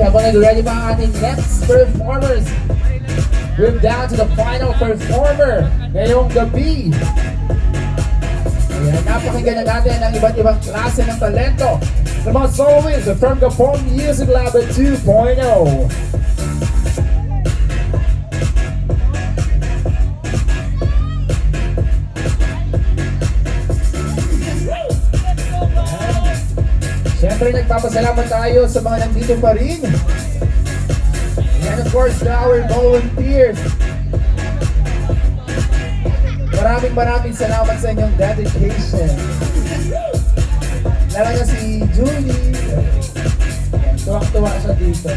habang nag-ready pa ang ating next performers, we're down to the final performer ngayong gabi. Ayan, napakinggan na natin ang iba't ibang klase ng talento ng mga soloists from Gapon Music Lab 2.0. Siyempre, nagpapasalamat tayo sa mga nandito pa rin. And of course, to our volunteers. Maraming salamat sa inyong dedication. Lalo na si Julie. Tuwang-tuwa siya dito.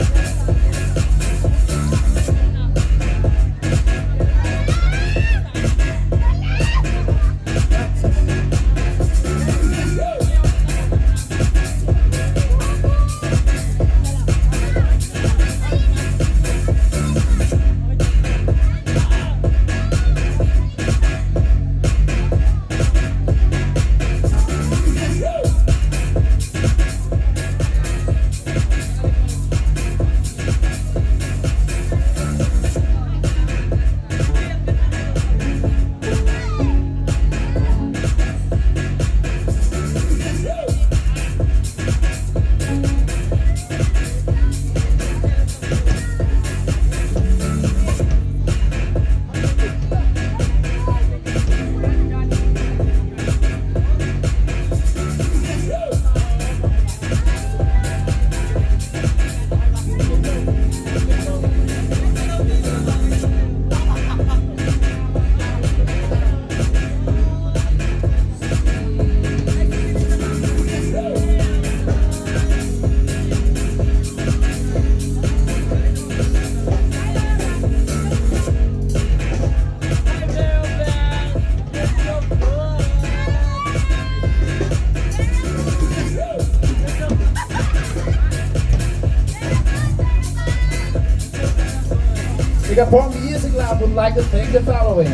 The Gapon Music Lab would like to thank the following: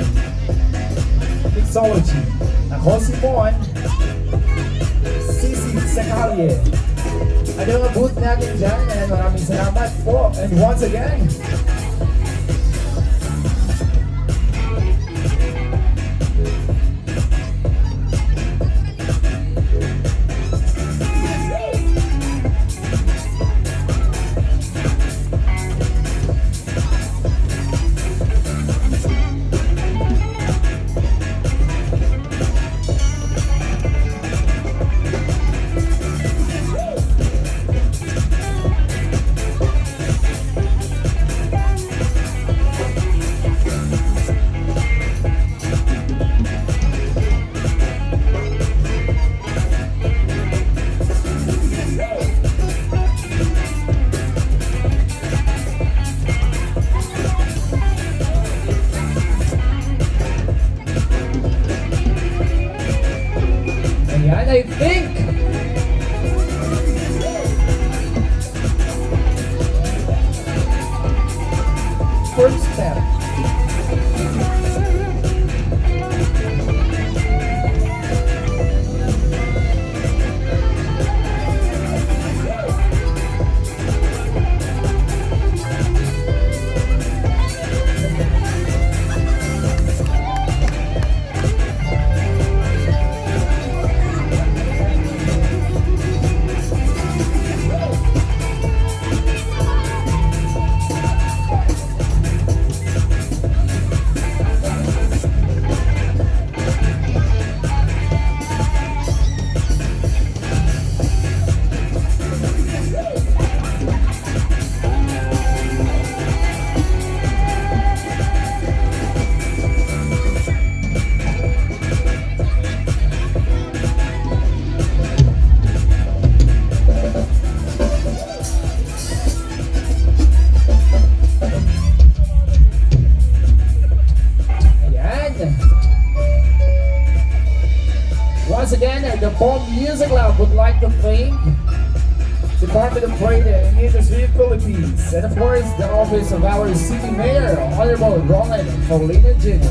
Mixology, ako si Mon, Sisi Sakalie. Ano yung booth natin dyan? And maraming salamat po. And once again, I think first step. Once again, the Gapon Music Lab would like to thank Department of Trade and Industry Philippines, and of course, the office of our City Mayor, Honorable Roland Paulina Jr.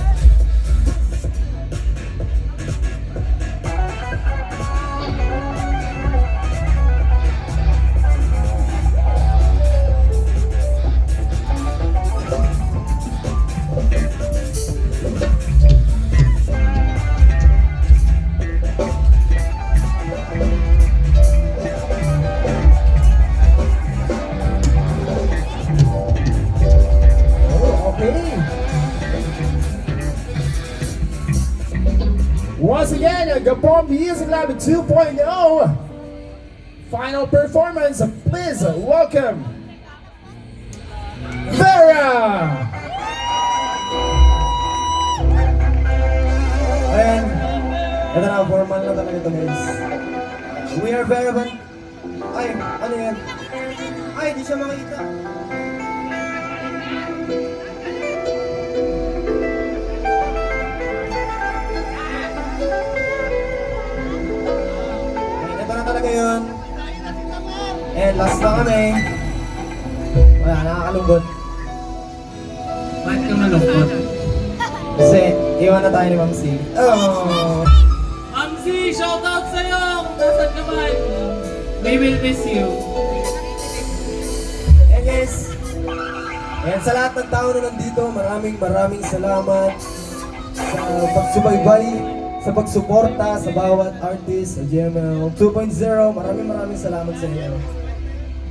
Okay. Once again, Gapon Music Lab 2.0. Final performance, please welcome Vera! Ayan, ito na, formal na talaga ito guys. We are very fun. Ay, ano yan? Ay, di siya makita. Ayan, ito na talaga yun. And last na kami. Wala, nakakalungkot. Bakit ka malungkot? Kasi, iwan na tayo ni Ma'am C. Oh! Amsi, shoutout sa'yo! Kung nasan ka man! We will miss you. Ayan guys. Ayan sa lahat ng tao na nandito, maraming salamat sa pagsubaybay, sa pagsuporta sa bawat artist sa GML 2.0. Maraming salamat sa inyo.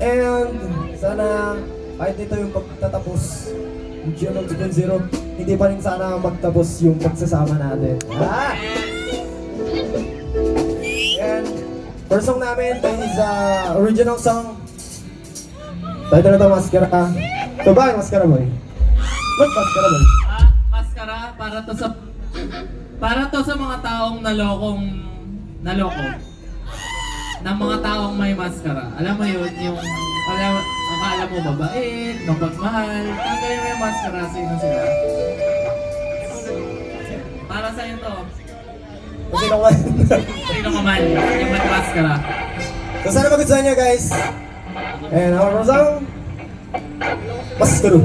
And sana kahit ito yung pagtatapos ng GML 2.0, hindi pa rin sana magtapos yung pagsasama natin. Ah! And first song namin is original song. Title na ito, Maskara. Ito ba yung Maskara Boy? Ba't Maskara Boy? Maskara, para to sa mga taong naloko ng mga taong may maskara. Alam mo yun, yung akala mo mabait, mapagmahal, tanggalin mo yung maskara, sino sila? Para sa'yo to, Kasi naman. sino ka man, yung may maskara. So sana magustuhan niyo guys. And our song, Maskara.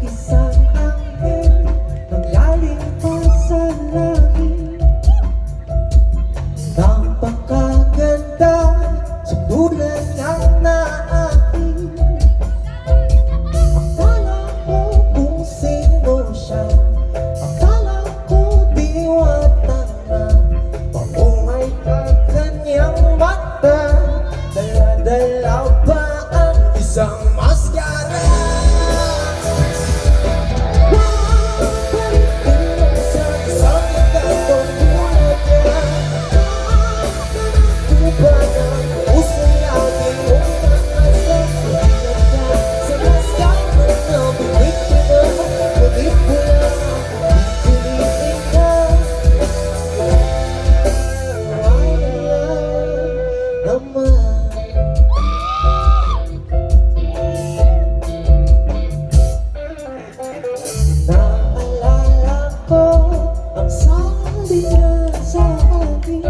Isang anghel na galing pa sa langit, napakaganda sa tulad ng naaking. Akala ko kung sino siya, akala ko diwata na, paungay ka kanyang mata, dala-dala pa ang isang maskara. Naalala ko ang sabi niya sa akin,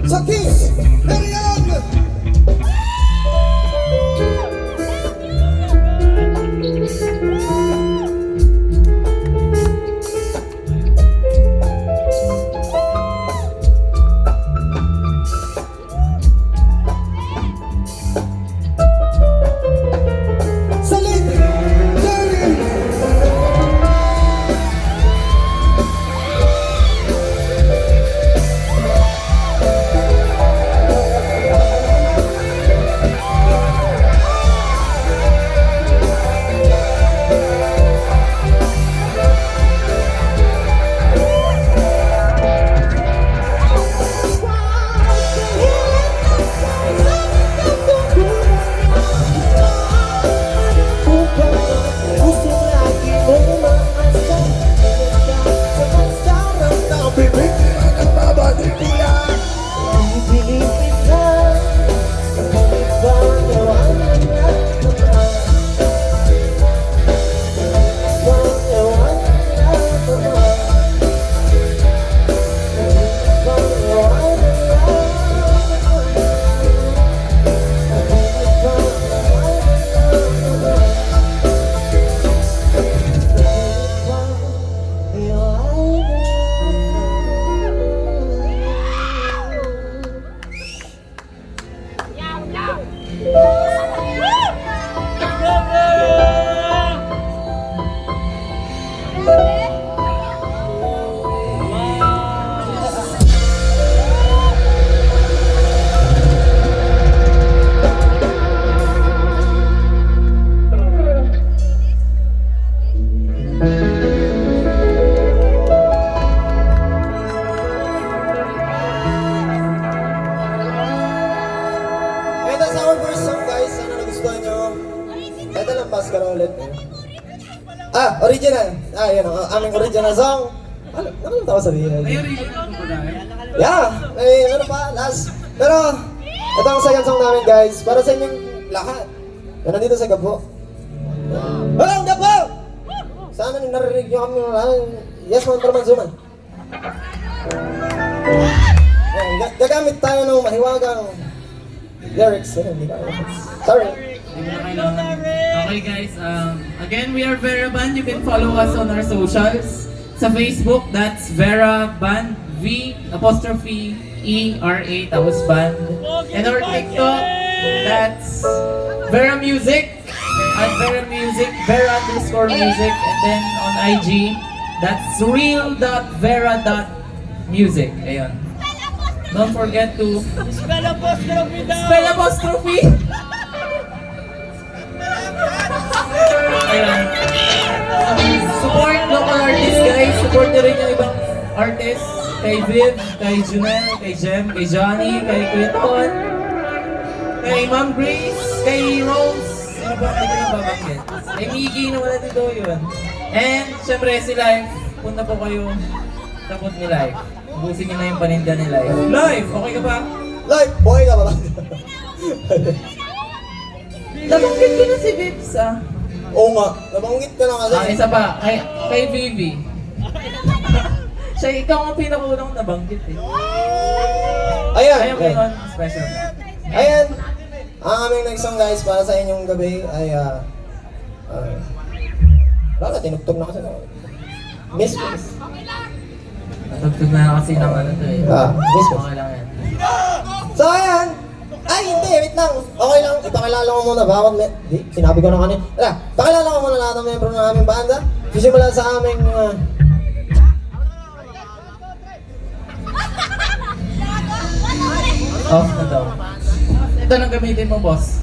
So Kiss, Marian! Salit! Darren! Ito sa our first song guys, sana nagustuhan nyo. Ito lang, Pascal ulit. Original. Yan ang aming original song. Ano naman tawa sabihin? May original po ba tayo? Yeah! Ano pa? Last. Pero, ito ang second song namin guys. Para sa inyong lahat. Na nandito sa Gabo. Hello, Gabo! Sana narinig nyo kami yes man, pero manzuman. Gagamit tayo ng mahiwagang lyrics. Hindi ka. Sorry. Okay guys, again we are Vera Band. You can follow us on our socials. Sa Facebook, that's Vera Band, V''E''R', tapos band. And our TikTok, that's Vera Music, at Vera Music, Vera_music. And then on IG, that's real.vera.music. Ayun. Don't forget to spell apostrophe. Ayun. Support local artists guys. Support nyo rin yung ibang artists. Kay Viv, kay Junel, kay Jem, kay Johnny, kay Quinton, kay Ma'am Grace, kay Rose. Sino ba? Hindi ko na babanggit. Kay Miggy na wala dito yun. And syempre si Life. Punta po kayo sa Put Me Life. Ubusin nyo na yung paninda ni Life. Life! Okay ka ba? Live, boy ka ba ba? Nabanggit ko na si Vips ah. Oo nga, nabanggit ka na kasi. Isa pa, kay Vivi. Siya, ikaw ang pinakaunang nabanggit eh. Ayan, Kaya may one special. ayan. Ang aming next song guys para sa inyong gabi ay wala, tinugtog na kasi na. Miss. Natugtog na kasi ng ano to eh. Miss. Okay lang yan. So ayan. Ay, hindi, wait lang. Okay lang, ipakilala ko muna bawat sinabi ko na kanina. Pakilala ko muna lahat ng membro ng aming banda. Sisimula sa aming Off na daw. Ito lang gamitin mo, boss.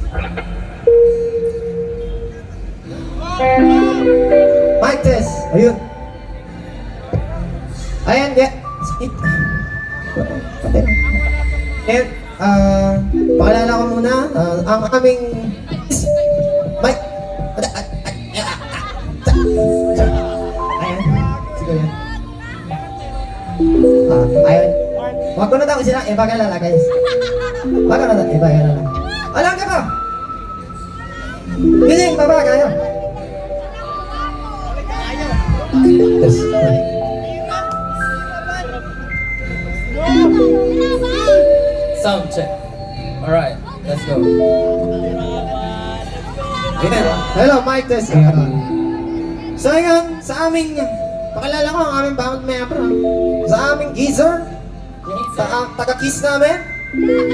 mic test. Ayun. Ayan, Ngayon, pakilala ko muna ang aming mic. Ayan, siguro yan. Ayun. Wag ko na daw sila, pakilala guys. Wag ko na daw, pakilala. Alam ka ba? Gising, baba kayo. Yes. Sound check. Alright, let's go. Ayan. Hello, mic test. So ngayon, sa aming, pakilala ko ang aming bawat member. Sa aming geezer, sa taga-kiss namin,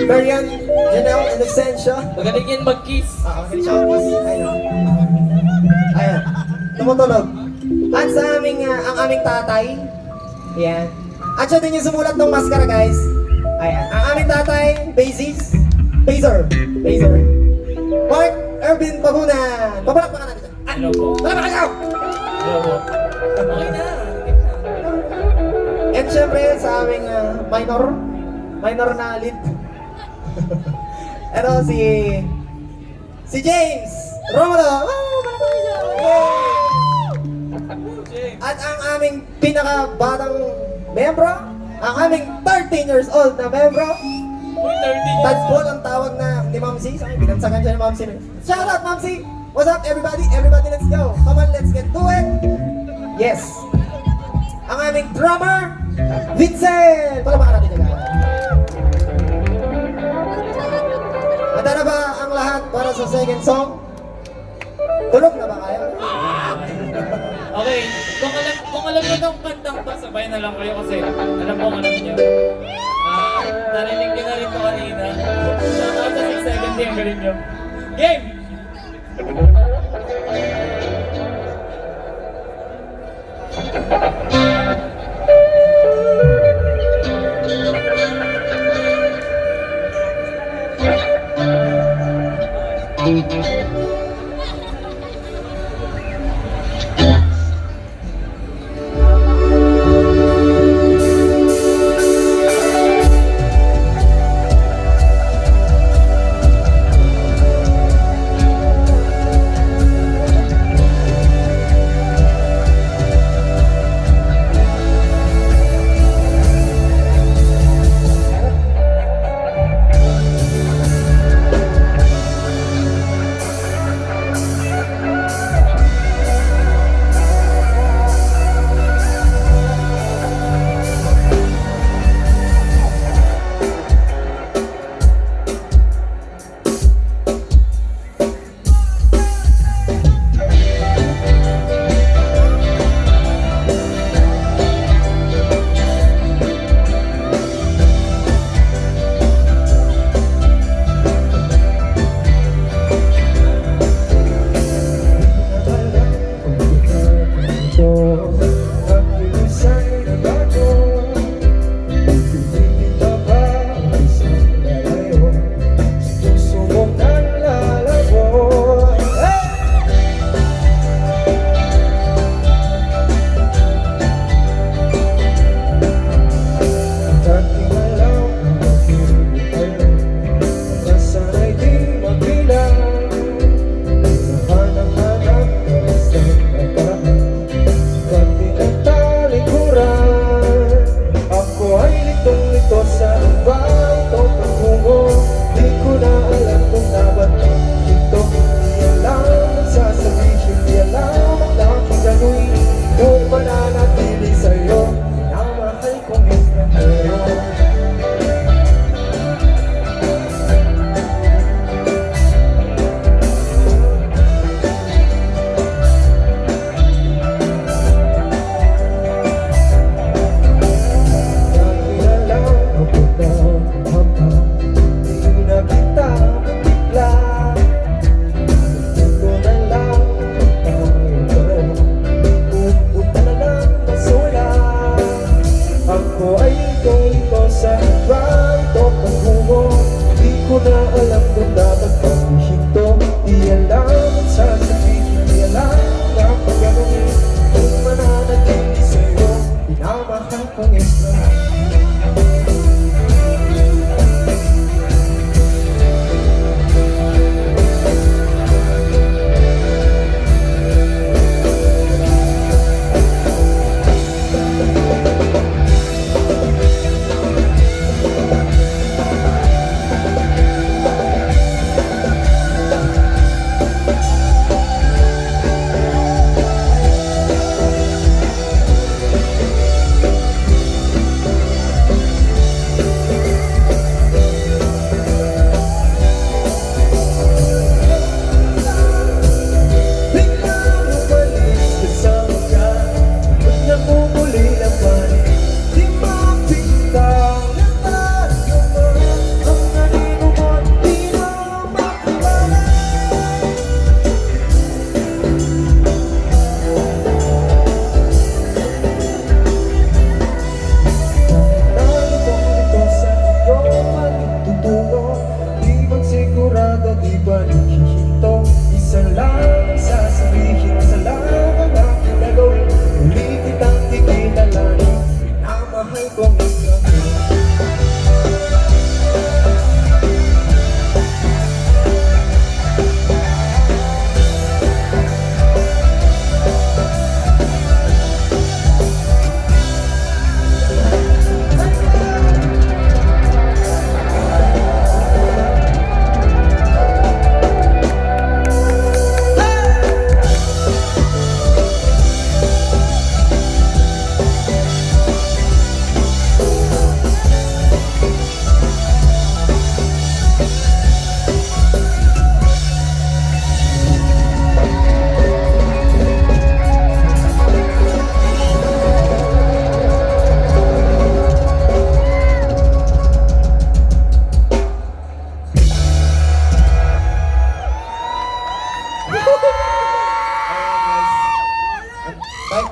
Marian, Janelle, Innocentia. Magaling yan mag-kiss. Magaling siya mag-kiss. Ayun. Ayan. Tumutulog. At sa aming, ang aming tatay, ayan. At siya din yung sumulat ng maskara, guys. Ayan. Ang aming tatay, Baser. Mark Ervin Pabunan. Papalakpakan natin. Hello po. Palakpakan ka! Hello po. Okay na. And syempre sa aming minor na lead. Ito si James Romulo. At ang aming pinakabatang membro, ang aming 13 years old na membro, Uy, 30 Tadbol ang tawag na ni Ma'am C. Sa akin, binansagan siya ni Ma'am C. Shout out Ma'am C! What's up everybody? Everybody let's go! Come on, let's get to it! Yes! Ang aming drummer, Vincent! Palabakan natin yung lahat. Handa na ba ang lahat para sa second song? Tulog na ba kayo? Okay, kung alam nyo itong kantang to, sabay na lang kayo kasi alam ko alam nyo. Narinig nyo na rin to kanina. Shoutout sa 670 ang galing nyo. Game!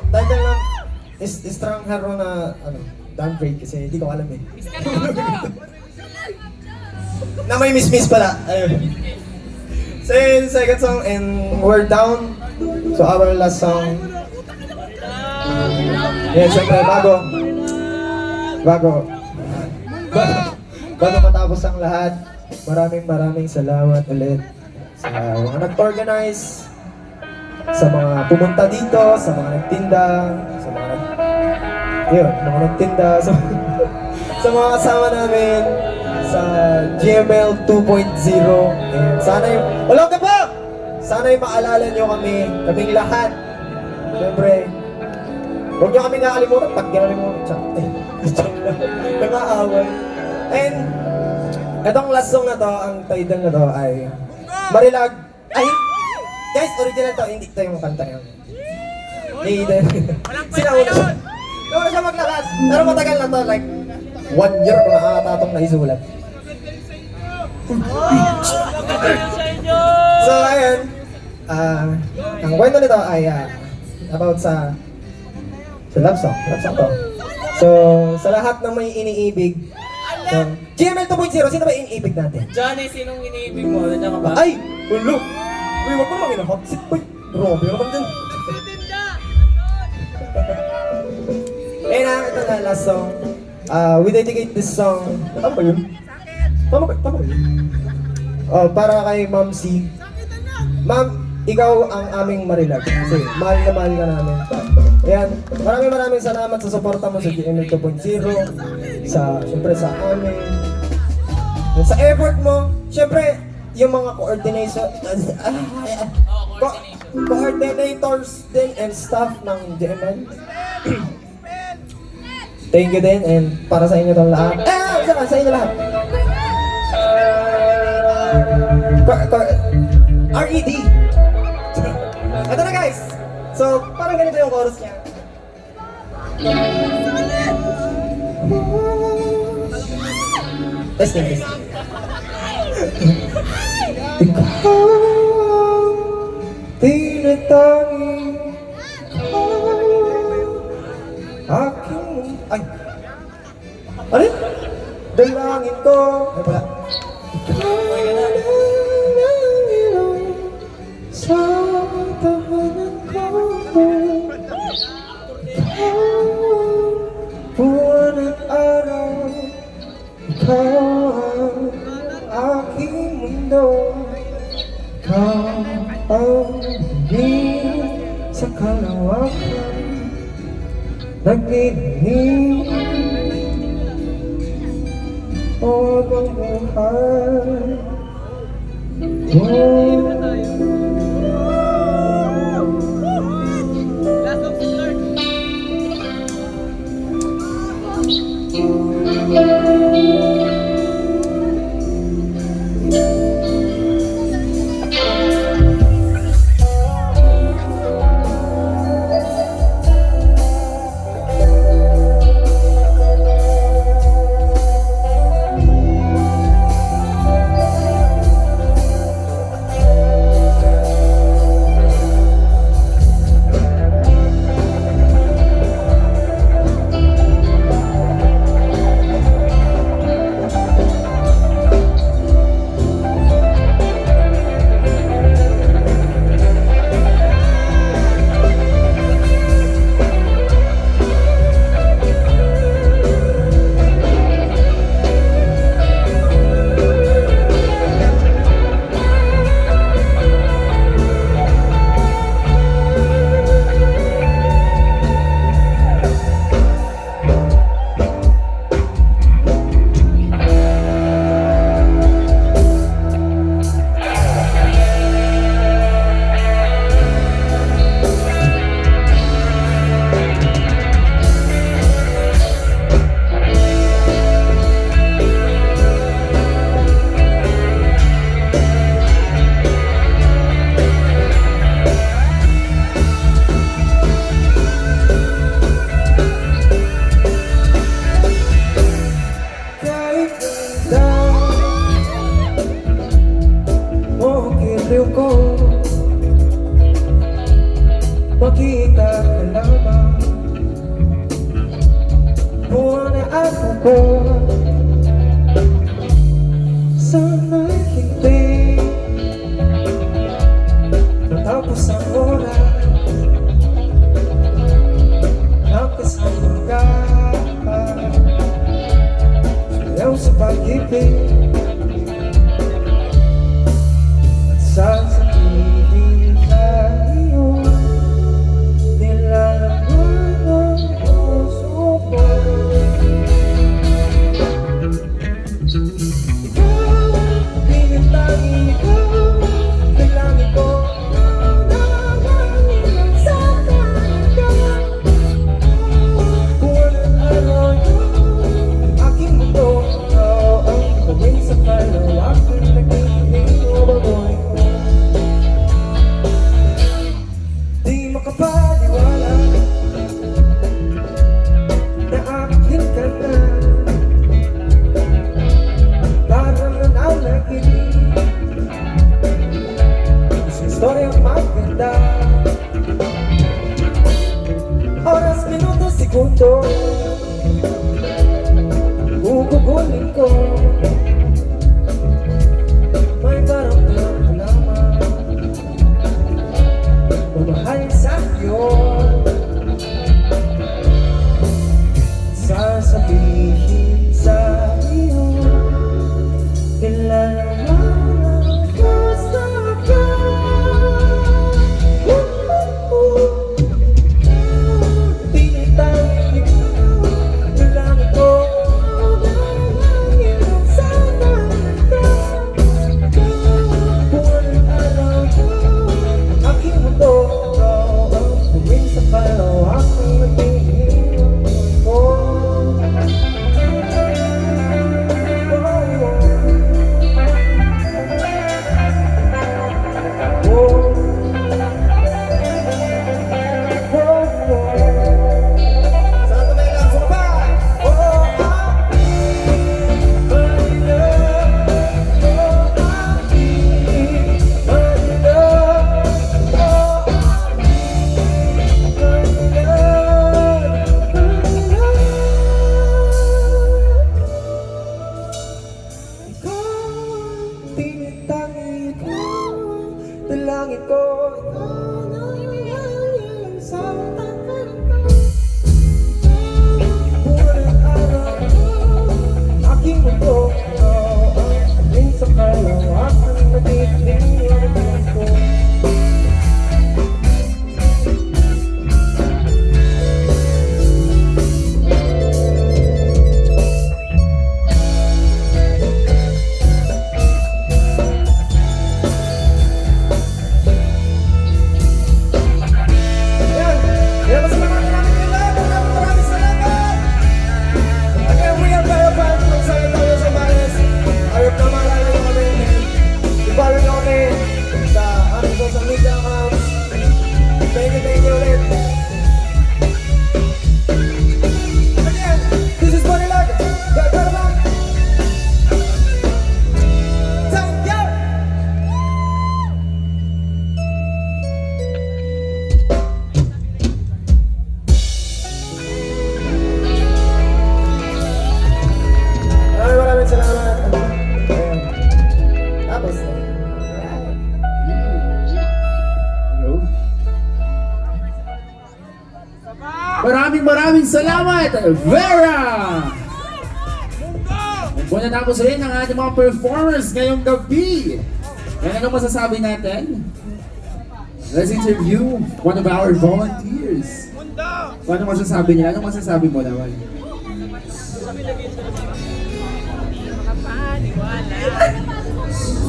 Title lang is Strong Hero na downgrade kasi hindi ko alam eh. Na may miss pala. Ayun. So yun, second song and we're down. So our last song. Yeah, syempre bago matapos ang lahat, maraming salamat ulit sa mga nag-organize, sa mga pumunta dito, sa mga nagtinda, mga nagtinda, sa mga kasama namin sa GML 2.0. And sana'y maalala nyo kaming lahat. Siyempre, huwag nyo kami nakalimutan, nang-aaway. And, itong last song na to, ang title na to ay Marilag. Ay, guys, original to, hindi ito yung kanta yun. Sinauna siya maglakad. Pero matagal na to, like 1 year ko nakatatong naisulat. So, ayun. Ang kwento nito ay about sa love song to. So, sa lahat ng may iniibig, so, GML 2.0, sino ba iniibig natin? Johnny, sinong iniibig mo? Nandiyan ka ba? Ay! Ulo! Uy, wag mo naman ina-hot seat, boy! Grabe naman din. Eh na, ito na, last song. We dedicate this song. Tama ba yun? Tama ba yun? Para kay Ma'am C. Ma'am, ikaw ang aming Marilag. Kasi mahal na mahal ka namin. Ayan, maraming salamat sa suporta mo sa GML 2.0. Siyempre sa amin. Sa effort mo. Siyempre, yung mga coordinators din and staff ng GML. Thank you din and para sa inyo itong lahat. Sa inyo lahat. RED. Ito na guys. So, parang ganito yung chorus niya. Testing. Ikaw tinatanging aking... Ay! Ano yun? Dalangin ko. Ay, wala. Sa tahanan ko, buwan at araw, ikaw ang aking mundo, ikaw ang hingin sa kalawakan, nagninig o ang buhay. makita ka lamang. Buwan na ako ko, sana'y hindi matapos ang oras. Nakasama ka, sayaw sa pag-ibig. At sasabihin na iyo, nilalaman ang puso ko. Ikaw, pinintangin ikaw, nilangin ko. Di makapaniwala na akin ka na, parang nananaginip. Isang istoryang maganda, oras, minuto, segundo, gugugulin ko. May paramdam ka lamang, mamahal sa'yo. Sasabihin sa'yo, kilalaman ko sa'yo. Pinitangin ikaw, nilangin ko. Langit ko, ikaw na iyan sa tapat ko. Buwan at araw ko, aking mundo, ikaw ang sabihin sa kalawakan na titingnan ko. Maraming salamat, Vera! Kung natapos rin ang ating mga performers ngayong gabi. Yan, ano masasabi natin? Let's interview one of our volunteers. Ano masasabi nila? Ano masasabi mo naman?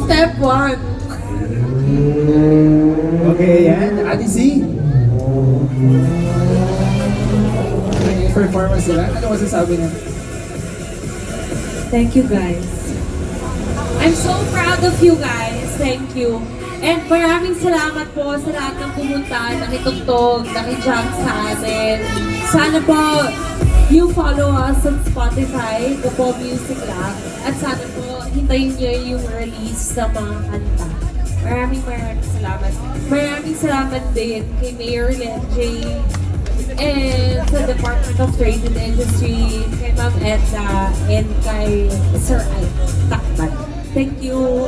Step 1. Okay, yan. Ate C. Yung performance nila, ano masasabi nila? Thank you guys. I'm so proud of you guys. Thank you. And maraming salamat po sa lahat ng pumunta, nakitugtog, nakijam sa atin. Sana po you follow us on Spotify, Gapo Music Lab. At sana po hintayin niyo yung release sa mga kanta. Maraming salamat. Maraming salamat din kay Mayor Lenjay and sa Department of Trade and Industry, kay Ma'am Edna, and kay Sir Ike Takban. Thank you.